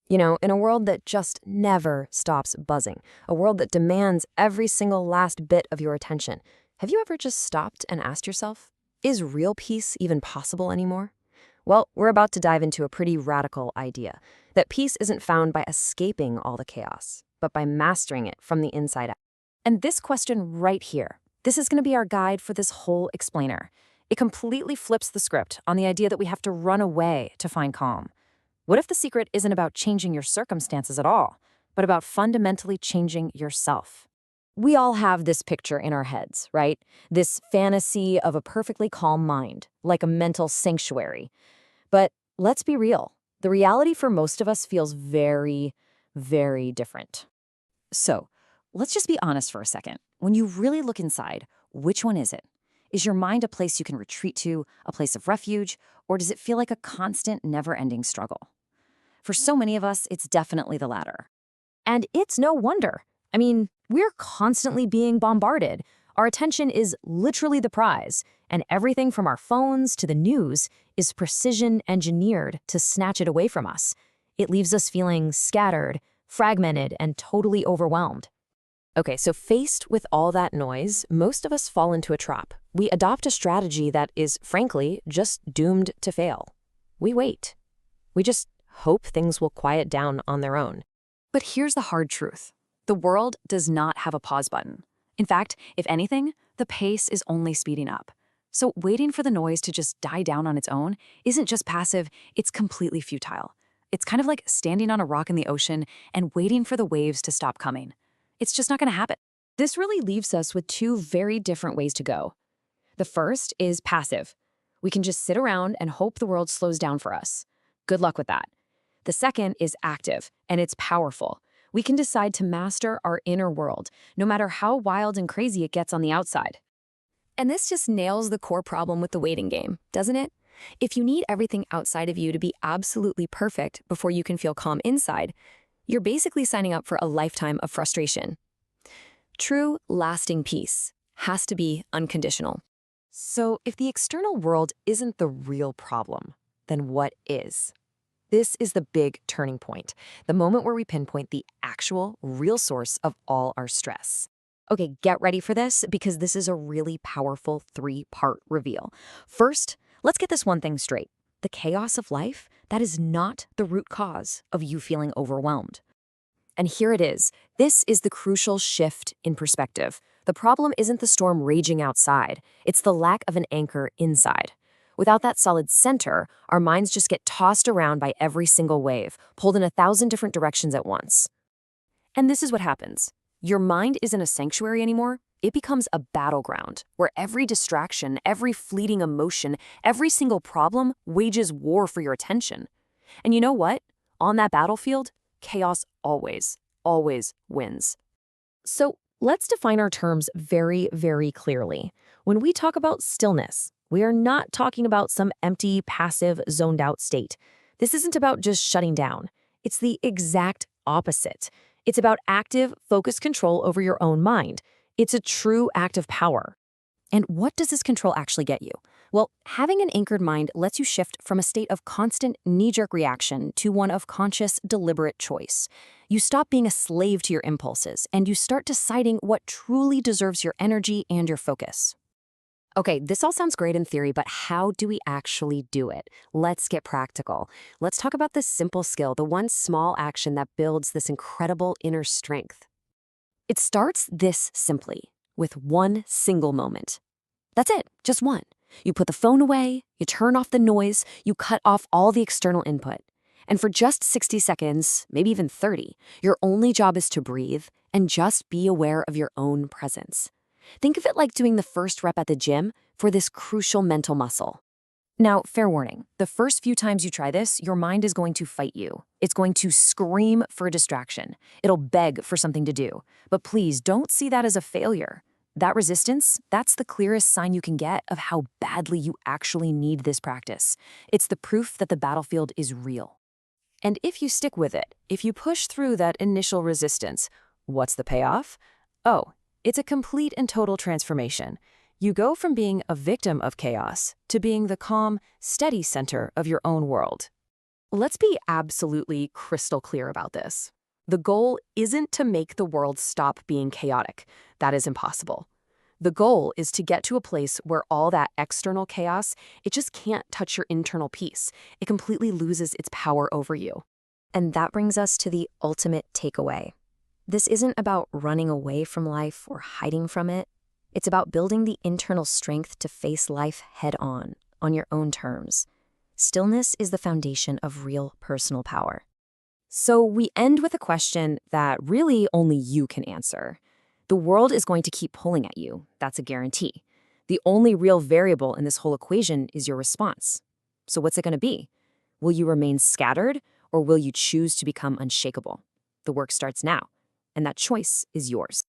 In a world that just never stops buzzing, a world that demands every single last bit of your attention, have you ever just stopped and asked yourself, is real peace even possible anymore? Well, we're about to dive into a pretty radical idea, that peace isn't found by escaping all the chaos, but by mastering it from the inside out. And this question right here, this is going to be our guide for this whole explainer. It completely flips the script on the idea that we have to run away to find calm. What if the secret isn't about changing your circumstances at all, but about fundamentally changing yourself? We all have this picture in our heads, right? This fantasy of a perfectly calm mind, like a mental sanctuary. But let's be real. The reality for most of us feels very, very different. So, let's just be honest for a second. When you really look inside, which one is it? Is your mind a place you can retreat to, a place of refuge, or does it feel like a constant, never-ending struggle? For so many of us, it's definitely the latter. And it's no wonder. I mean, we're constantly being bombarded. Our attention is literally the prize, and everything from our phones to the news is precision engineered to snatch it away from us. It leaves us feeling scattered, fragmented, and totally overwhelmed. Okay, so faced with all that noise, most of us fall into a trap. We adopt a strategy that is, frankly, just doomed to fail. We wait. We just hope things will quiet down on their own. But here's the hard truth. The world does not have a pause button. In fact, if anything, the pace is only speeding up. So waiting for the noise to just die down on its own isn't just passive, it's completely futile. It's kind of like standing on a rock in the ocean and waiting for the waves to stop coming. It's just not going to happen. This really leaves us with two very different ways to go. The first is passive. We can just sit around and hope the world slows down for us. Good luck with that. The second is active, and it's powerful. We can decide to master our inner world, no matter how wild and crazy it gets on the outside. And this just nails the core problem with the waiting game, doesn't it? If you need everything outside of you to be absolutely perfect before you can feel calm inside, you're basically signing up for a lifetime of frustration. True, lasting peace has to be unconditional. So if the external world isn't the real problem, then what is? This is the big turning point, the moment where we pinpoint the actual, real source of all our stress. Okay, get ready for this because this is a really powerful three-part reveal. First, let's get this one thing straight. The chaos of life, that is not the root cause of you feeling overwhelmed. And here it is. This is the crucial shift in perspective. The problem isn't the storm raging outside. It's the lack of an anchor inside. Without that solid center, our minds just get tossed around by every single wave, pulled in 1,000 different directions at once. And this is what happens. Your mind isn't a sanctuary anymore. It becomes a battleground where every distraction, every fleeting emotion, every single problem wages war for your attention. And you know what? On that battlefield, chaos always, always wins. So let's define our terms very, very clearly. When we talk about stillness, we are not talking about some empty, passive, zoned-out state. This isn't about just shutting down. It's the exact opposite. It's about active, focused control over your own mind. It's a true act of power. And what does this control actually get you? Well, having an anchored mind lets you shift from a state of constant knee-jerk reaction to one of conscious, deliberate choice. You stop being a slave to your impulses, and you start deciding what truly deserves your energy and your focus. Okay, this all sounds great in theory, but how do we actually do it? Let's get practical. Let's talk about this simple skill, the one small action that builds this incredible inner strength. It starts this simply, with one single moment. That's it, just one. You put the phone away, you turn off the noise, you cut off all the external input. And for just 60 seconds, maybe even 30, your only job is to breathe and just be aware of your own presence. Think of it like doing the first rep at the gym for this crucial mental muscle. Now, fair warning, the first few times you try this, your mind is going to fight you. It's going to scream for a distraction. It'll beg for something to do. But please don't see that as a failure. That resistance, that's the clearest sign you can get of how badly you actually need this practice. It's the proof that the battlefield is real. And if you stick with it, if you push through that initial resistance, what's the payoff? Oh, it's a complete and total transformation. You go from being a victim of chaos to being the calm, steady center of your own world. Let's be absolutely crystal clear about this. The goal isn't to make the world stop being chaotic. That is impossible. The goal is to get to a place where all that external chaos, it just can't touch your internal peace. It completely loses its power over you. And that brings us to the ultimate takeaway. This isn't about running away from life or hiding from it. It's about building the internal strength to face life head on your own terms. Stillness is the foundation of real personal power. So we end with a question that really only you can answer. The world is going to keep pulling at you. That's a guarantee. The only real variable in this whole equation is your response. So what's it going to be? Will you remain scattered, or will you choose to become unshakable? The work starts now, and that choice is yours.